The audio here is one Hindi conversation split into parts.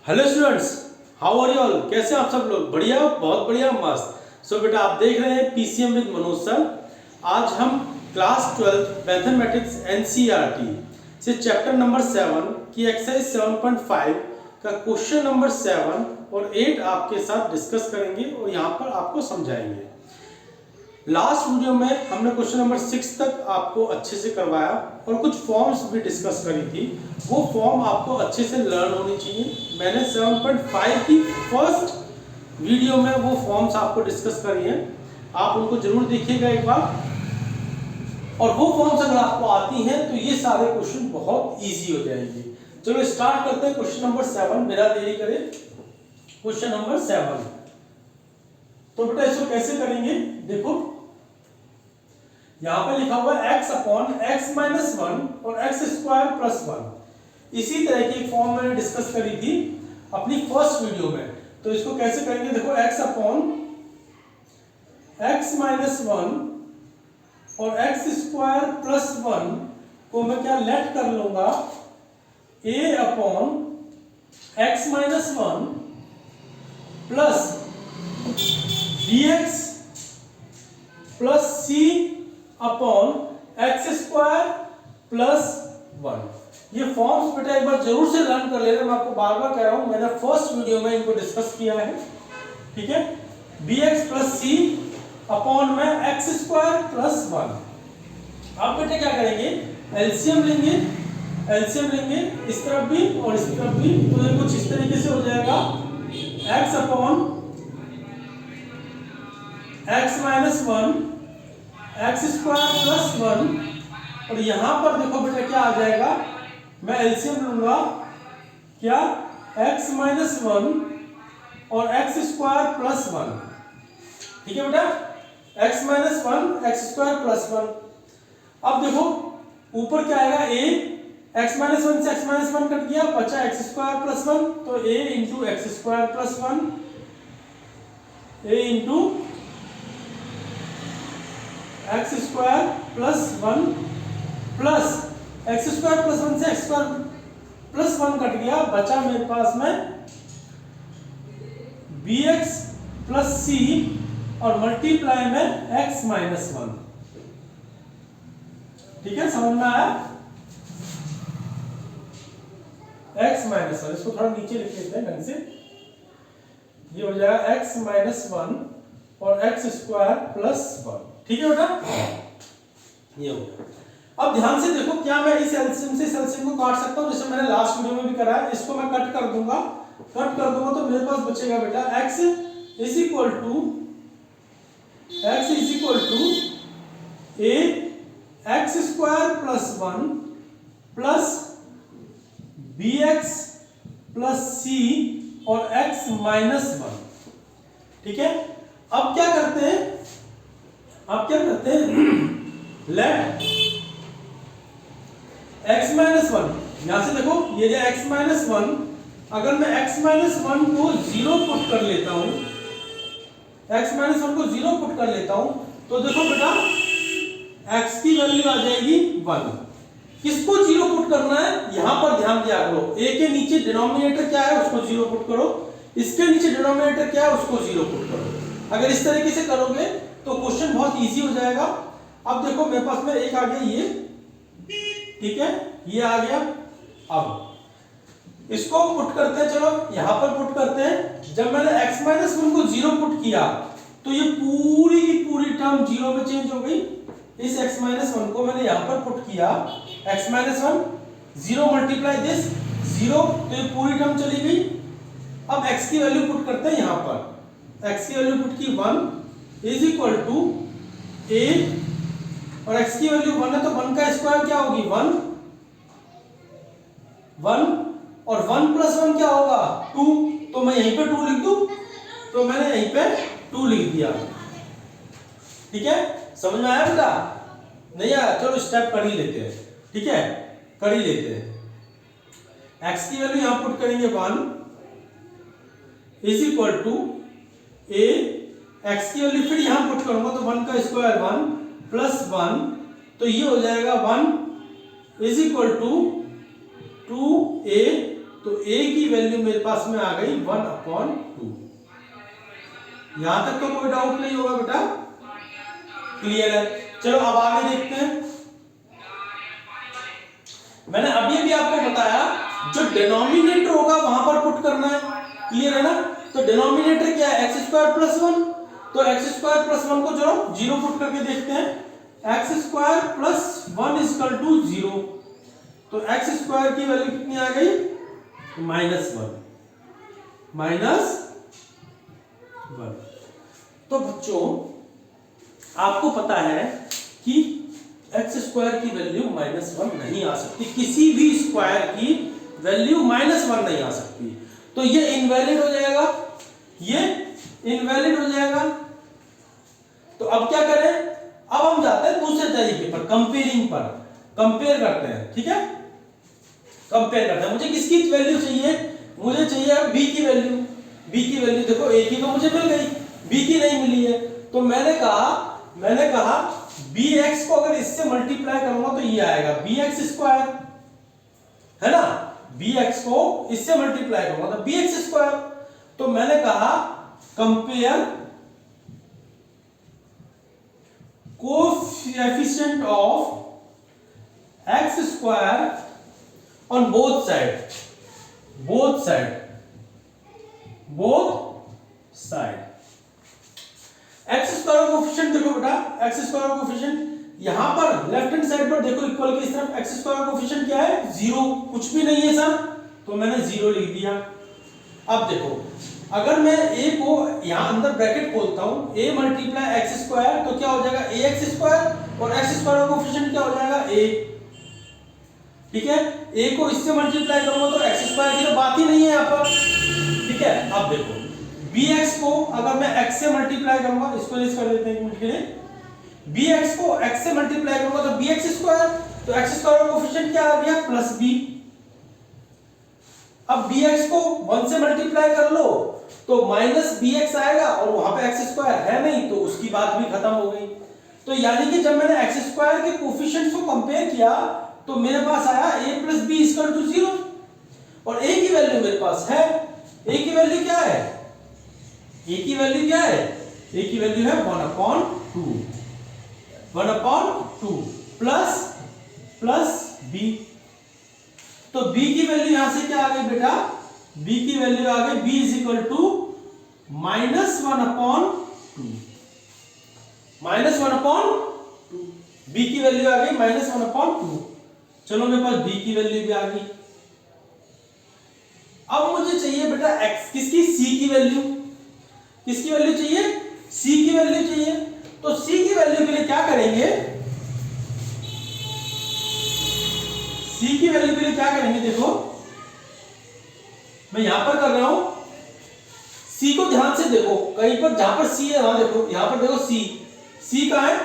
Hello students, how are you all. कैसे आप सब लोग? बढ़िया, बहुत बढ़िया, मस्त। सो बेटा, आप देख रहे हैं पीसीएम विद मनोज सर। आज हम क्लास 12 मैथमेटिक्स एनसीईआरटी से चैप्टर नंबर 7 की एक्सरसाइज 7.5 का क्वेश्चन नंबर 7 और 8 आपके साथ डिस्कस करेंगे और यहाँ पर आपको समझाएंगे। लास्ट वीडियो में हमने क्वेश्चन नंबर 6 तक आपको अच्छे से करवाया और कुछ फॉर्म्स भी डिस्कस करी थी। वो फॉर्म आपको अच्छे से लर्न होनी चाहिए। मैंने 7.5 की फर्स्ट वीडियो में वो फॉर्म्स आपको डिस्कस करी हैं, आप उनको जरूर देखिएगा एक बार। और वो फॉर्म्स अगर आपको आती हैं तो ये सारे क्वेश्चन बहुत ईजी हो जाएंगे। चलो स्टार्ट करते हैं क्वेश्चन नंबर 7, बिना देरी करे। क्वेश्चन नंबर 7, तो बेटा इसको कैसे करेंगे? देखो यहां पे लिखा हुआ है x अपॉन x माइनस 1 और x स्क्वायर प्लस 1। इसी तरह की एक फॉर्म मैंने डिस्कस करी थी अपनी फर्स्ट वीडियो में। तो इसको कैसे करेंगे? देखो x अपॉन x माइनस 1 और x स्क्वायर प्लस 1 को मैं क्या लेट कर लूंगा a upon x minus 1 plus dx plus c upon x square plus 1। ये फॉर्म्स बेटा एक बार जरूर से लर्न कर लेना। मैं आपको बार बार कह रहा हूं, मैंने फर्स्ट वीडियो में इनको डिस्कस किया है, ठीक है। bx प्लस c अपॉन में एक्स स्क्वायर प्लस 1। अब बेटा क्या करेंगे? एलसीएम लेंगे। एलसीएम लेंगे इस तरफ भी और इस तरफ भी, तो ये कुछ इस तरीके से हो जाएगा x upon x minus 1 x square plus 1। और यहां पर देखो बेटा क्या आ जाएगा, मैं एलसीएम लूंगा क्या, x माइनस 1 और एक्स स्क्वायर प्लस 1, ठीक है बेटा। x minus 1 x square plus 1। अब देखो ऊपर क्या आएगा, a x माइनस 1 से x माइनस 1 कट गया, बचा एक्स स्क्वायर प्लस 1, तो a into x square plus 1, a into x square plus 1 plus x square plus 1 से एक्स स्क्वायर प्लस 1 कट गया, बचा मेरे पास में bx प्लस c और मल्टीप्लाई में x माइनस 1। ठीक है, समझ में आया? x माइनस 1, इसको थोड़ा नीचे लिख लेते हैं ढंग से। ये हो जाएगा x माइनस 1 और एक्स स्क्वायर प्लस 1, ठीक है बेटा। ये हो गया। अब ध्यान से देखो, क्या मैं इस एलसीएम से इस एलसीएम को काट सकता हूं? जैसे मैंने लास्ट वीडियो में भी करा है। इसको मैं कट कर दूंगा। कट कर दूंगा तो मेरे पास बचेगा बेटा x is equal to a x square plus 1 plus bx plus c और x माइनस 1, ठीक है। अब क्या करते हैं? लेट x माइनस 1, यहां से देखो ये जो x माइनस 1, अगर मैं x माइनस 1 को 0 पुट कर लेता हूं, x माइनस 1 को 0 पुट कर लेता हूं, तो देखो बेटा x की वैल्यू आ जाएगी 1। किसको 0 पुट करना है? यहां पर ध्यान दिया करो, a के नीचे डिनोमिनेटर क्या है उसको 0 पुट करो, इसके नीचे डिनोमिनेटर क्या है उसको 0 पुट करो। अगर इस तरीके से करोगे तो क्वेश्चन बहुत इजी हो जाएगा। अब देखो मेरे पास में एक आ गया ये, ठीक है, ये आ गया। अब इसको पुट करते हैं, चलो यहां पर पुट करते हैं। जब मैंने x माइनस 1 को 0 पुट किया तो ये पूरी की पूरी टर्म 0 में चेंज हो गई। इस x माइनस 1 को मैंने यहां पर पुट किया, x माइनस 1 0 मल्टीप्लाई दिस 0, तो ये पूरी टर्म चली गई। अब x की वैल्यू पुट करते हैं यहां पर, x की वैल्यू पुट की 1 इज इक्वल टू a, और x की वैल्यू 1 है तो 1 का स्क्वायर क्या होगी 1 और 1 प्लस 1 क्या होगा 2, तो मैं यहीं पे 2 लिख दूं, तो मैंने यहीं पे 2 लिख दिया, ठीक है। समझ में आया बेटा? नहीं आया? चलो स्टेप कर ही लेते हैं, ठीक है, कर ही लेते हैं। x की वैल्यू यहां पुट करेंगे 1 is equal to a, x की वैल्यू फिर यहां पुट करूंगा तो 1 का स्क्वायर 1 प्लस 1, तो ये हो जाएगा 1 इज इक्वल टू 2a, तो a की वैल्यू मेरे पास में आ गई 1/2। यहां तक तो कोई डाउट नहीं होगा बेटा, क्लियर है। चलो अब आगे देखते हैं। मैंने अभी भी आपको बताया जो डिनोमिनेटर होगा वहां पर पुट करना है, क्लियर है ना। तो डिनोमिनेटर क्या है, x² + 1। तो x² + 1 को चलो 0 पुट करके देखते हैं। x² + 1 = 0। तो x² की वैल्यू कितनी आ गई, -1। तो बच्चों आपको पता है कि x² की वैल्यू -1 नहीं आ सकती, किसी भी स्क्वायर की वैल्यू -1 नहीं आ सकती। तो ये इनवैलिड हो जाएगा, ये इनवैलिड हो जाएगा। तो अब क्या करें, अब हम जाते हैं दूसरे तरीके पर, कंपेयरिंग पर। कंपेयर करते हैं, ठीक है, कंपेयर करते हैं। मुझे किसकी वैल्यू चाहिए, मुझे चाहिए b की वैल्यू। b की वैल्यू देखो a की तो मुझे मिल गई, b की नहीं मिली है। तो मैंने कहा bx को अगर इससे मल्टीप्लाई करूंगा तो ये आएगा bx², है ना। bx को इससे मल्टीप्लाई करूंगा तो bx²। तो मैंने कहा compare coefficient of x² on both side, x² coefficient देखो बेटा, x² कोएफिशिएंट यहां पर लेफ्ट हैंड साइड पर देखो इक्वल की इस तरफ x² कोएफिशिएंट क्या है, 0, कुछ भी नहीं है सर, तो मैंने 0 लिख दिया। अब देखो अगर मैं a को यहां अंदर ब्रैकेट खोलता हूं, a × x² तो क्या हो जाएगा ax², और x² का कोएफिशिएंट क्या हो जाएगा a, ठीक है। a को इससे मल्टीप्लाई करूंगा तो x² की तो बात ही नहीं है यहां पर, ठीक है। अब देखो bx को अगर मैं x से मल्टीप्लाई करूंगा, इसको लेस कर देते हैं एक मिनट के लिए, bx को x से मल्टीप्लाई करूंगा तो bx², तो x² का कोएफिशिएंट क्या आ गया +b। अब bx को 1 से मल्टीप्लाई कर लो तो -bx आएगा, और वहां पे x² है नहीं तो उसकी बात भी खत्म हो गई। तो यानी कि जब मैंने x² के कोएफिशिएंट्स को कंपेयर किया तो मेरे पास आया a + b = 0, और a की वैल्यू मेरे पास है, a की वैल्यू क्या है, a की वैल्यू क्या है, a की वैल्यू है 1/2 प्लस b। तो b की वैल्यू यहां से क्या आ गई बेटा, b की वैल्यू आ गई b = -1/2, b की वैल्यू आ गई -1/2। चलो मेरे पास b की वैल्यू भी आ गई। अब मुझे चाहिए बेटा x किसकी, c की वैल्यू, किसकी वैल्यू चाहिए, c की वैल्यू चाहिए। तो c की वैल्यू के लिए क्या करेंगे, c की वैल्यू के लिए क्या करेंगे, देखो मैं यहां पर कर रहा हूं, c को ध्यान से देखो, कहीं पर जहां पर c है वहां देखो, यहां पर देखो c कहां है,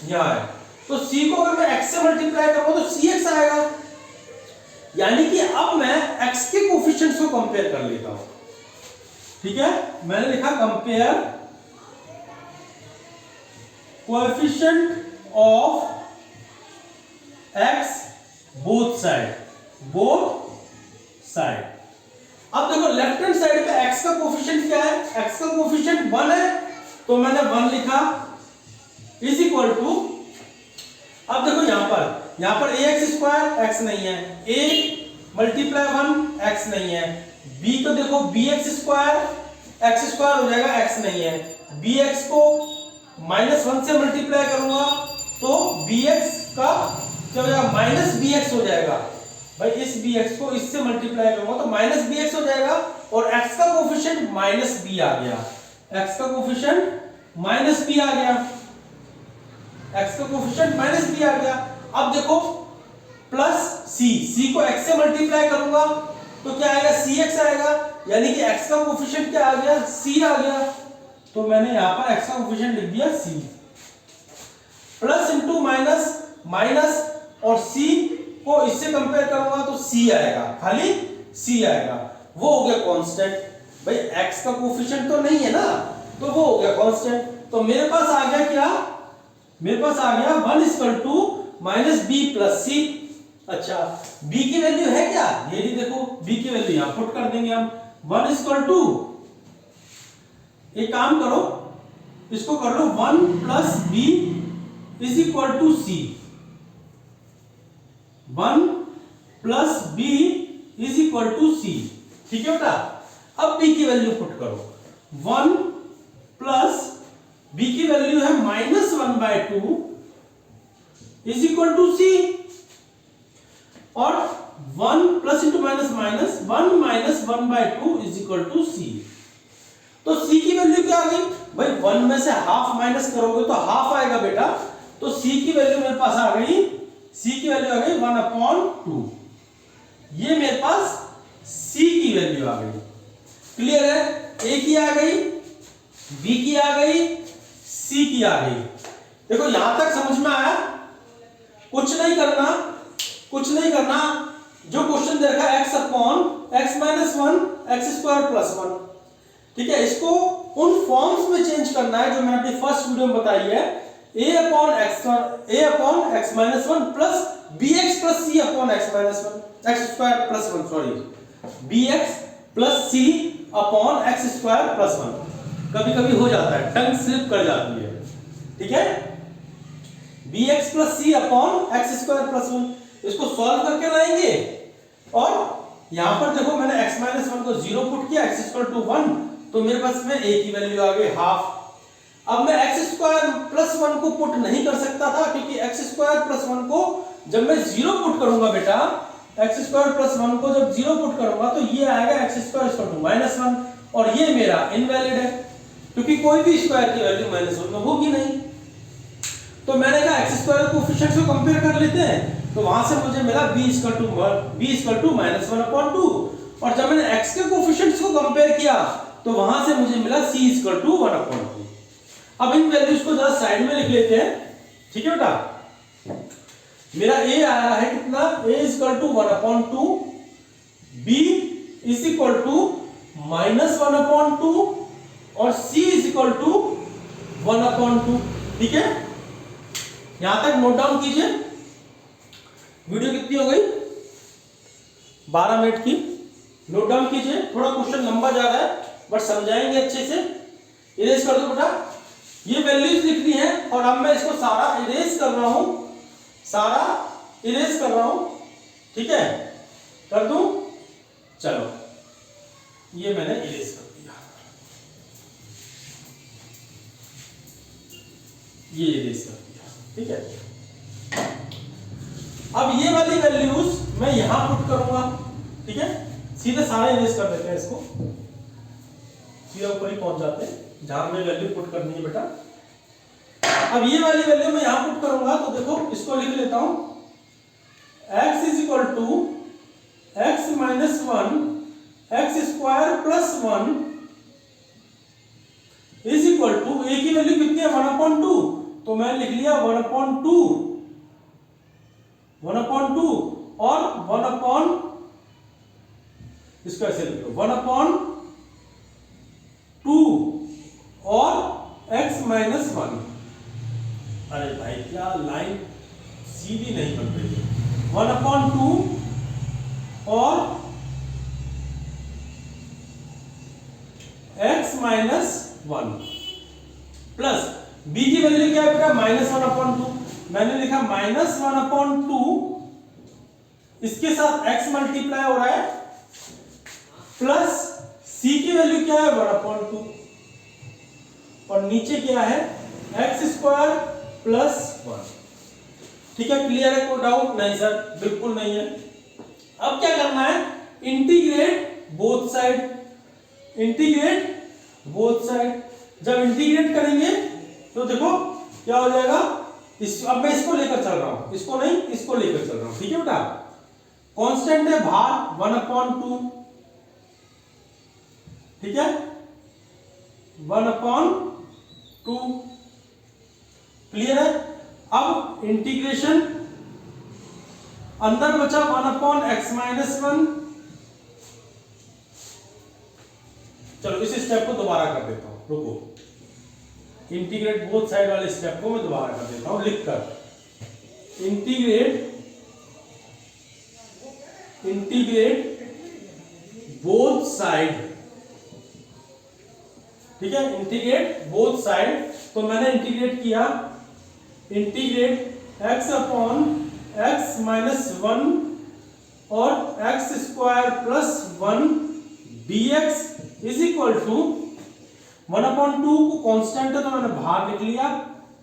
यहां है। तो c को अगर मैं x से मल्टीप्लाई करूंगा तो cx आएगा, यानी कि अब मैं x के कोएफिशिएंट्स को कंपेयर कर लेता हूं, ठीक है। मैंने लिखा compare coefficient of x both side. अब देखो लेफ्ट हैंड साइड पे x का कोएफिशिएंट क्या है, x का कोएफिशिएंट 1 है, तो मैंने 1 लिखा = अब देखो यहां पर ax² x नहीं है, a × 1 x नहीं है, b तो देखो bx² x² हो जाएगा, x नहीं है, bx को -1 से मल्टीप्लाई करूंगा तो bx का क्या हो जाएगा, -bx हो जाएगा। भाई इस bx को इससे मल्टीप्लाई करूंगा तो -bx हो जाएगा, और x का कोएफिशिएंट -b आ गया, x का कोएफिशिएंट -b आ गया, x का कोएफिशिएंट -b आ गया। अब देखो c को x से मल्टीप्लाई करूंगा तो क्या आएगा, cx आएगा, यानी कि x का कोएफिशिएंट क्या आ गया, c आ गया। तो मैंने यहां पर x का कोएफिशिएंट लिख दिया c, प्लस इंटू माइनस, और c को इससे कंपेयर करूंगा तो c आएगा, खाली c आएगा, वो हो गया कांस्टेंट। भाई x का कोएफिशिएंट तो नहीं है ना, तो वो हो गया कांस्टेंट। तो मेरे पास आ गया क्या, मेरे पास आ गया 1 = -b + c। अच्छा, b की वैल्यू है क्या? ये नहीं, देखो b की वैल्यू यहां पुट कर देंगे हम। 1 इक्वल टू, एक काम करो, इसको कर लो 1 plus B is equal to C. 1 plus B is equal to सी। ठीक है बेटा, अब b की वैल्यू पुट करो। 1 प्लस b की वैल्यू है -1/2 इज इक्वल टू सी, और 1 plus into minus minus 1 minus 1/2 is equal to सी। तो c की वैल्यू क्या आ गई भाई? 1 में से हाफ माइनस करोगे तो हाफ आएगा बेटा, तो c की वैल्यू मेरे पास आ गई, c की वैल्यू आ गई 1/2। ये मेरे पास c की वैल्यू आ गई। क्लियर है? a की आ गई, b की आ गई, c की आ गई। देखो यहां तक समझ में आया? कुछ नहीं करना, कुछ नहीं करना, जो क्वेश्चन दे रखा है x upon x minus 1 x square plus 1, ठीक है, इसको उन फॉर्म्स में चेंज करना है जो मैंने अपनी फर्स्ट वीडियो में बताई है। a upon x minus 1 plus bx plus c upon x minus 1 x square plus 1, sorry bx plus c upon x square plus 1। कभी कभी हो जाता है, टंग स्लिप कर जाती है, ठीक है। bx plus c upon x square plus 1, इसको सॉल्व करके लाएंगे, और यहां पर देखो मैंने x माइनस 1 को 0 पुट किया, x इक्वल टू 1, तो मेरे पास में a की वैल्यू आ गई हाफ। अब मैं x स्क्वायर प्लस 1 को पुट नहीं कर सकता था, क्योंकि x स्क्वायर प्लस 1 को जब मैं 0 पुट करूंगा बेटा, x स्क्वायर प्लस 1 को जब 0 पुट करूंगा तो ये आएगा x स्क्वायर इक्वल टू -1, और ये मेरा इनवैलिड है, क्योंकि कोई भी स्क्वायर की वैल्यू -1 में होगी नहीं। तो मैंने कहा x स्क्वायर कोएफिशिएंट्स को कंपेयर कर लेते हैं, तो वहां से मुझे मिला b इक्वल टू -1/2, और जब मैंने x के कोएफिशिएंट्स को कंपेयर किया तो वहां से मुझे मिला c इक्वल टू 1/2। अब इन वैल्यूज को जरा साइड में लिख लेते हैं, ठीक है बेटा। मेरा a आया है कितना? a equal to 1/2, b is equal to -1/2, और c इज इक्वल टू 1/2, ठीक है। यहां तक नोट डाउन कीजिए। वीडियो कितनी हो गई? 12 मिनट की। नोट डाउन कीजिए, थोड़ा क्वेश्चन लंबा जा रहा है बट समझाएंगे अच्छे से। इरेज कर दो बेटा, ये वैल्यूज लिखनी है, और अब मैं इसको सारा इरेज कर रहा हूं, सारा इरेज कर रहा हूं, ठीक है। कर दूं? चलो, ये मैंने इरेज कर दिया, ये इरेज कर दिया, ठीक है। अब ये वाली वैल्यूज मैं यहां पुट करूंगा, ठीक है। सीधे सारे इरेज कर देते हैं, इसको सीधे ऊपर ही पहुंच जाते हैं जहां में वैल्यू पुट करनी है बेटा। अब ये वाली वैल्यू मैं यहां पुट करूंगा, तो देखो इसको लिख लेता हूं, x is equal to x minus 1 x square plus 1 is equal to, a की वैल्यू कितनी है? 1/2, तो मैंने लिख लिया 1/2, और 1/, इसको ऐसे लिख लो 1/2 और x माइनस 1। अरे भाई क्या लाइन सीधी नहीं बन रही है। 1/2 और x माइनस 1 प्लस b की वैल्यू क्या है बेटा? -1/2, मैंने लिखा -1/2, इसके साथ x मल्टीप्लाई हो रहा है, प्लस c की वैल्यू क्या है? 1/2, और नीचे क्या है? x स्क्वायर प्लस 1, ठीक है। क्लियर है? कोई डाउट नहीं सर? बिल्कुल नहीं है। अब क्या करना है? Integrate both side, integrate both side. जब इंटीग्रेट करेंगे तो देखो क्या हो जाएगा, अब मैं इसको लेकर चल रहा हूं, इसको नहीं, इसको लेकर चल रहा हूं, ठीक है बेटा। कांस्टेंट है भाग 1/2, ठीक है, 1/2। क्लियर है? अब इंटीग्रेशन, अंदर बचा 1/x माइनस 1। चलो इस स्टेप को दोबारा कर देता हूं, रुको, इंटीग्रेट बोथ साइड वाले स्टेप को मैं दोबारा कर देता हूं लिखकर। इंटीग्रेट इंटीग्रेट बोथ साइड, ठीक है, इंटीग्रेट बोथ साइड। तो मैंने इंटीग्रेट किया, integrate x upon x minus 1 और x square plus 1 dx is equal to 1/2 को कांस्टेंट है तो मैंने बाहर लिख लिया,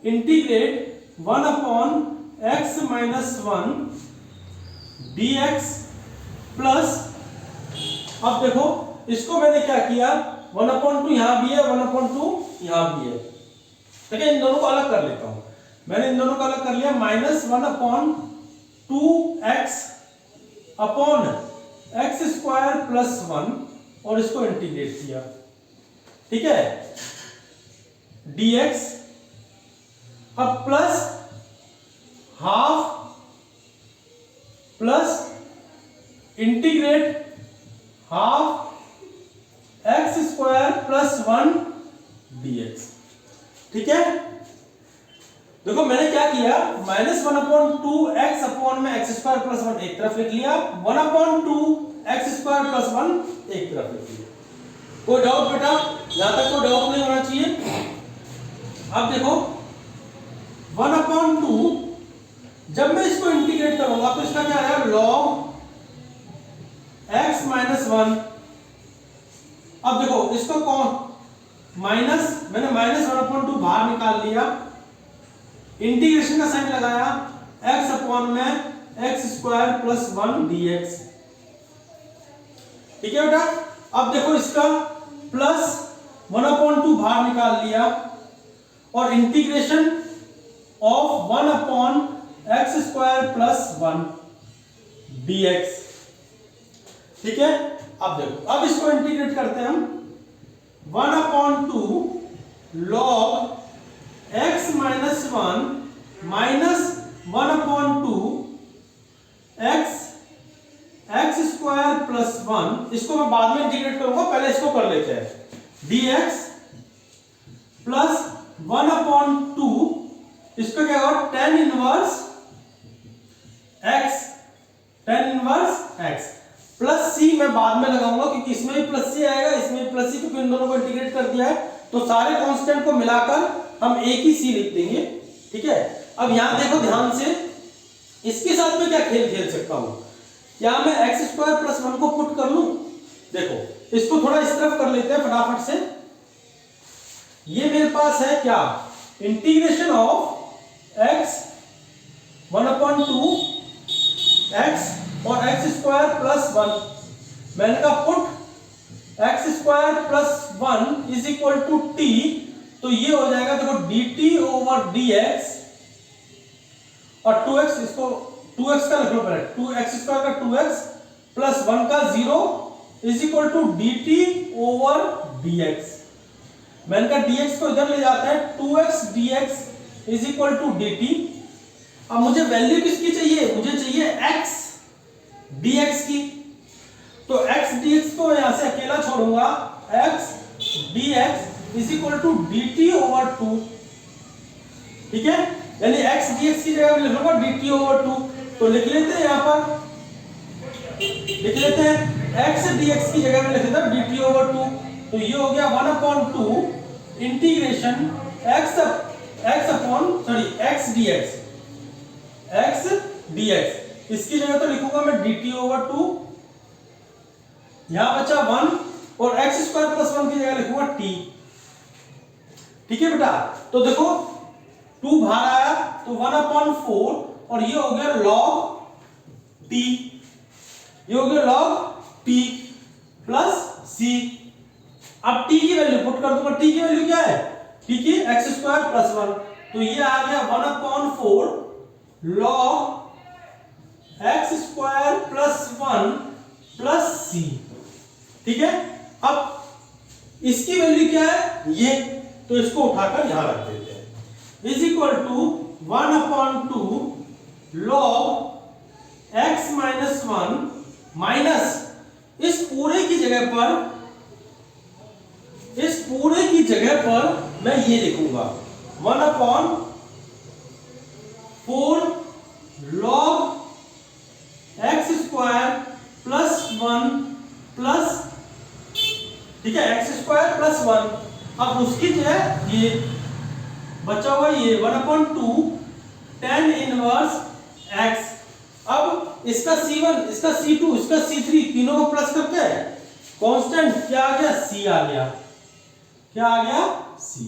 integrate 1/x minus 1 dx plus, अब देखो इसको मैंने क्या किया, 1/2 यहां भी है, 1/2 यहां भी है, ठीक है, इन दोनों को अलग कर लेता हूं। मैंने इन दोनों को अलग कर लिया, -1/2x upon x square plus 1 और इसको इंटीग्रेट किया, ठीक है, dx, अब plus half plus integrate half x square plus 1 dx, ठीक है। देखो मैंने क्या किया, -1/2 x अपॉन में x स्क्वायर प्लस 1 एक तरफ लिख लिया, 1/2 x स्क्वायर प्लस 1 एक तरफ लिख लिया। कोई डाउट बेटा? यहां तक कोई डाउट नहीं होना चाहिए। अब देखो 1/2 जब मैं इसको इंटीग्रेट करूंगा तो इसका क्या आएगा, log x माइनस 1। अब देखो इसको कौन माइनस, मैंने -1/2 बाहर निकाल लिया, इंटीग्रेशन का साइन लगाया, x अपॉन में x स्क्वायर प्लस 1 dx, ठीक है बेटा। अब देखो इसका प्लस 1/2 बाहर निकाल लिया और integration of 1/x square plus 1 dx, ठीक है। अब देखो, अब इसको इंटीग्रेट करते हैं हम, 1/2 log x minus 1 minus 1/2 x square plus 1, इसको मैं बाद में इंटीग्रेट करूंगा, पहले इसको कर लेते हैं, dx प्लस 1/2, इसको क्या होगा, tan inverse x plus c मैं बाद में लगाऊंगा क्योंकि इसमें भी प्लस c आएगा, इसमें भी प्लस c, क्योंकि इन दोनों को इंटीग्रेट कर दिया है तो सारे कांस्टेंट को मिलाकर हम एक ही c लिख देंगे, ठीक है। अब यहां देखो ध्यान से, इसके साथ में क्या खेल खेल सकता हूं, क्या मैं x स्क्वायर प्लस 1 को पुट कर लूं, देखो इसको थोड़ा इस तरफ कर लेते हैं फटाफट से। ये मेरे पास है क्या, इंटीग्रेशन ऑफ x 1/2 x और x स्क्वायर प्लस 1, मैंने कहा put x square plus 1 is equal to t, तो ये हो जाएगा देखो dt ओवर dx और 2x, इसको 2x का लिख लो पहले, 2x स्क्वायर का 2x प्लस 1 का 0 is equal to dt over dx। मैंने कहा dx को इधर ले जाते हैं, 2x dx is equal to dt। अब मुझे वैल्यू किसकी चाहिए, मुझे चाहिए x dx की, तो x dx को यहां से अकेला छोड़ूंगा, x dx is equal to dt over 2, ठीक है, यानी x dx की जगह लिख लूंगा dt ओवर 2, तो लिख लेते हैं, यहां पर लिख लेते हैं x dx की जगह में लिख लेते हैं dt ओवर 2, तो ये हो गया 1/2 इंटीग्रेशन x dx, इसकी जगह तो लिखूंगा मैं dt ओवर 2, यहां बचा 1 और x स्क्वायर प्लस 1 की जगह लिखूंगा t, ठीक है बेटा। तो देखो 2 बाहर आया तो 1/4 और ये हो गया log t, ये हो गया log t प्लस c। अब t की वैल्यू पुट कर दूंगा, t की वैल्यू क्या है, t की x स्क्वायर प्लस 1, तो ये आ गया 1/4 log x square plus 1 plus c, ठीक है। अब इसकी वैल्यू क्या है, ये, तो इसको उठाकर यहां रख देते हैं, is equal to 1/2 log x minus 1 minus इस पूरे की जगह पर मैं ये लिखूंगा 1/4 log x स्क्वायर +1 प्लस, ठीक है, x² +1। अब उसकी जो है ये बचा हुआ ये 1/2 tan इनवर्स x। अब इसका C1, इसका C2, इसका C3 तीनों को प्लस करके कांस्टेंट क्या आ गया, C आ गया। क्या आ गया, C।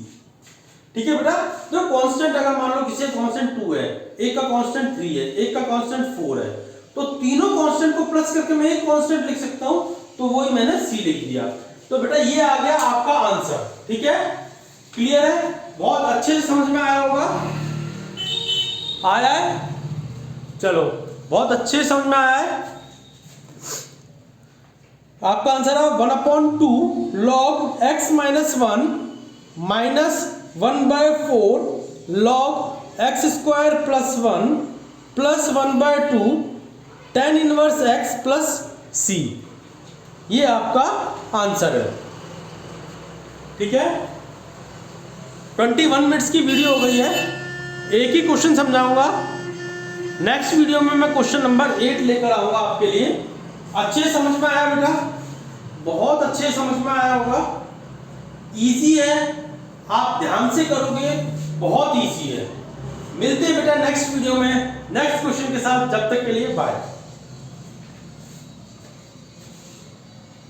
ठीक है बेटा, तो कांस्टेंट अगर मान लो किसी कांस्टेंट 2 है, एक का कांस्टेंट 3 है, एक का कांस्टेंट 4 है, तो तीनों कांस्टेंट को प्लस करके मैं एक कांस्टेंट लिख सकता हूं, तो वही मैंने C लिख दिया। तो बेटा ये आ गया आपका आंसर। ठीक है, क्लियर है, बहुत अच्छे से समझ में आया होगा, आया है, चलो बहुत अच्छे से समझ में आया है। आपका आंसर है 1/2 log x - 1 minus 1/4 log x² +1 plus 1/2 tan inverse x plus C। ये आपका आंसर है। ठीक है, 21 मिनट्स की वीडियो हो गई है, एक ही क्वेश्चन समझाऊंगा। नेक्स्ट वीडियो में मैं क्वेश्चन नंबर 8 लेकर आऊंगा आपके लिए। अच्छे समझ में आया बेटा, बहुत अच्छे समझ में आया होगा, इजी है, आप ध्यान से करोगे, बहुत इजी है। मिलते हैं बेटा नेक्स्ट वीडियो में नेक्स्ट क्वेश्चन के साथ, जब तक के लिए बाय।